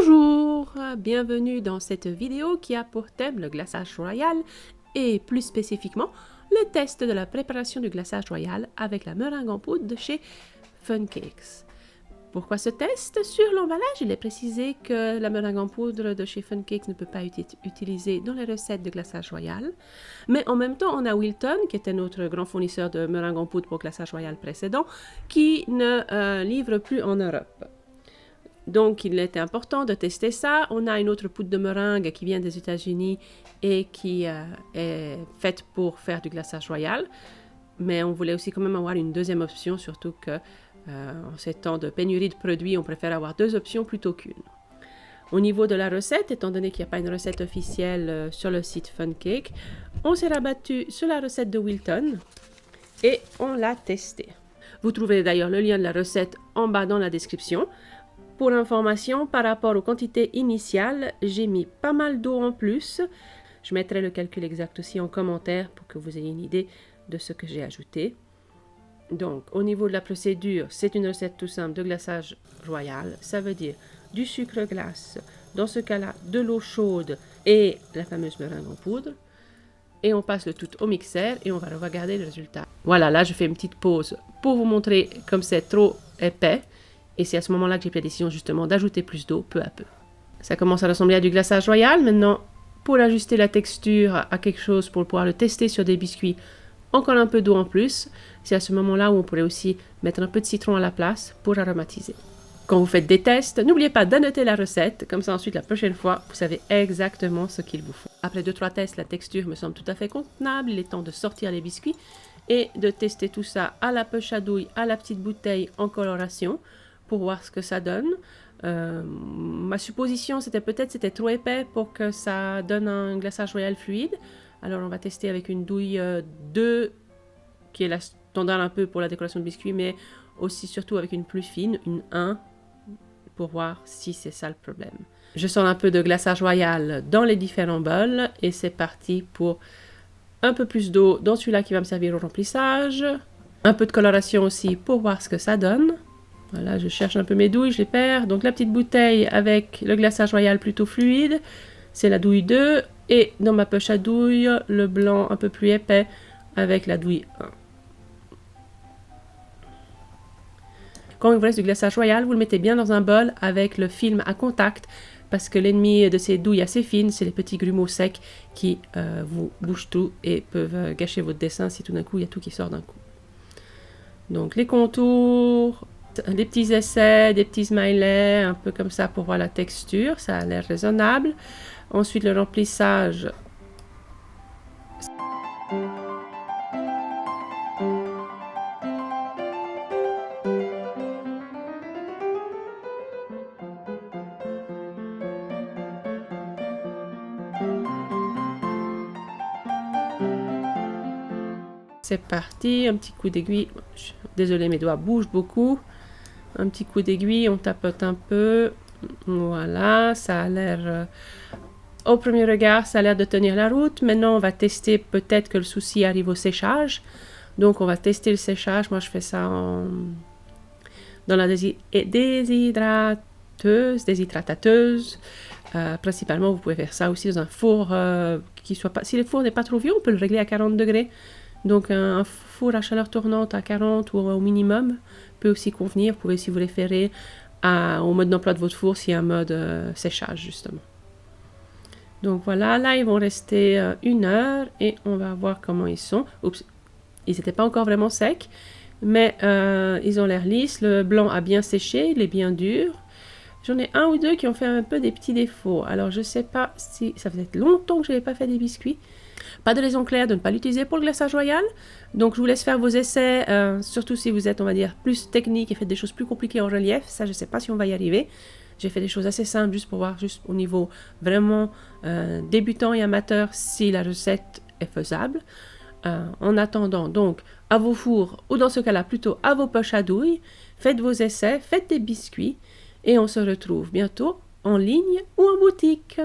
Bonjour, bienvenue dans cette vidéo qui a pour thème le glaçage royal et plus spécifiquement le test de la préparation du glaçage royal avec la meringue en poudre de chez Funcakes. Pourquoi ce test? Sur l'emballage, il est précisé que la meringue en poudre de chez Funcakes ne peut pas être utilisée dans les recettes de glaçage royal. Mais en même temps, on a Wilton, qui était notre grand fournisseur de meringue en poudre pour glaçage royal précédent, qui ne livre plus en Europe. Donc, il était important de tester ça. On a une autre poudre de meringue qui vient des États-Unis et qui est faite pour faire du glaçage royal. Mais on voulait aussi quand même avoir une deuxième option, surtout que en ces temps de pénurie de produits, on préfère avoir deux options plutôt qu'une. Au niveau de la recette, étant donné qu'il n'y a pas une recette officielle sur le site Funcake, on s'est rabattu sur la recette de Wilton et on l'a testée. Vous trouverez d'ailleurs le lien de la recette en bas dans la description. Pour information, par rapport aux quantités initiales, j'ai mis pas mal d'eau en plus. Je mettrai le calcul exact aussi en commentaire pour que vous ayez une idée de ce que j'ai ajouté. Donc, au niveau de la procédure, c'est une recette tout simple de glaçage royal. Ça veut dire du sucre glace, dans ce cas-là, de l'eau chaude et la fameuse meringue en poudre. Et on passe le tout au mixeur et on va regarder le résultat. Voilà, là, je fais une petite pause pour vous montrer comme c'est trop épais. Et c'est à ce moment-là que j'ai pris la décision justement d'ajouter plus d'eau peu à peu. Ça commence à ressembler à du glaçage royal. Maintenant, pour ajuster la texture à quelque chose, pour pouvoir le tester sur des biscuits, encore un peu d'eau en plus. C'est à ce moment-là où on pourrait aussi mettre un peu de citron à la place pour aromatiser. Quand vous faites des tests, n'oubliez pas d'annoter la recette. Comme ça, ensuite, la prochaine fois, vous savez exactement ce qu'il vous faut. Après 2-3 tests, la texture me semble tout à fait convenable. Il est temps de sortir les biscuits et de tester tout ça à la poche à douille, à la petite bouteille en coloration, pour voir ce que ça donne. Ma supposition, c'était peut-être c'était trop épais pour que ça donne un glaçage royal fluide. Alors, on va tester avec une douille 2, qui est la standard un peu pour la décoration de biscuits, mais aussi surtout avec une plus fine, une 1, pour voir si c'est ça le problème. Je sens un peu de glaçage royal dans les différents bols, et c'est parti pour un peu plus d'eau dans celui-là qui va me servir au remplissage. Un peu de coloration aussi pour voir ce que ça donne. Voilà, je cherche un peu mes douilles, je les perds. Donc la petite bouteille avec le glaçage royal plutôt fluide, c'est la douille 2. Et dans ma poche à douille, le blanc un peu plus épais avec la douille 1. Quand il vous reste du glaçage royal, vous le mettez bien dans un bol avec le film à contact, parce que l'ennemi de ces douilles assez fines, c'est les petits grumeaux secs qui vous bougent tout et peuvent gâcher votre dessin si tout d'un coup il y a tout qui sort d'un coup. Donc les contours, des petits essais, des petits smileys, un peu comme ça pour voir la texture, ça a l'air raisonnable. Ensuite le remplissage. C'est parti, un petit coup d'aiguille. Désolée, mes doigts bougent beaucoup. Un petit coup d'aiguille, on tapote un peu. Voilà, ça a l'air... au premier regard, ça a l'air de tenir la route. Maintenant, on va tester peut-être que le souci arrive au séchage. Donc, on va tester le séchage. Moi, je fais ça dans la déshydratateuse. Principalement, vous pouvez faire ça aussi dans un four qui soit pas... Si le four n'est pas trop vieux, on peut le régler à 40 degrés. Donc, un four à chaleur tournante à 40 ou au minimum peut aussi convenir. Vous pouvez aussi vous référer au mode d'emploi de votre four s'il y a un mode séchage, justement. Donc voilà, là, ils vont rester 1 heure et on va voir comment ils sont. Oups, ils n'étaient pas encore vraiment secs, mais ils ont l'air lisses. Le blanc a bien séché, il est bien dur. J'en ai 1 ou 2 qui ont fait un peu des petits défauts. Alors, je ne sais pas si... Ça faisait longtemps que je n'avais pas fait des biscuits. Pas de raison claire de ne pas l'utiliser pour le glaçage royal. Donc, je vous laisse faire vos essais, surtout si vous êtes, on va dire, plus technique et faites des choses plus compliquées en relief. Ça, je ne sais pas si on va y arriver. J'ai fait des choses assez simples juste pour voir, juste au niveau vraiment débutant et amateur, si la recette est faisable. En attendant, donc, à vos fours, ou dans ce cas-là, plutôt à vos poches à douille, faites vos essais, faites des biscuits, et on se retrouve bientôt en ligne ou en boutique.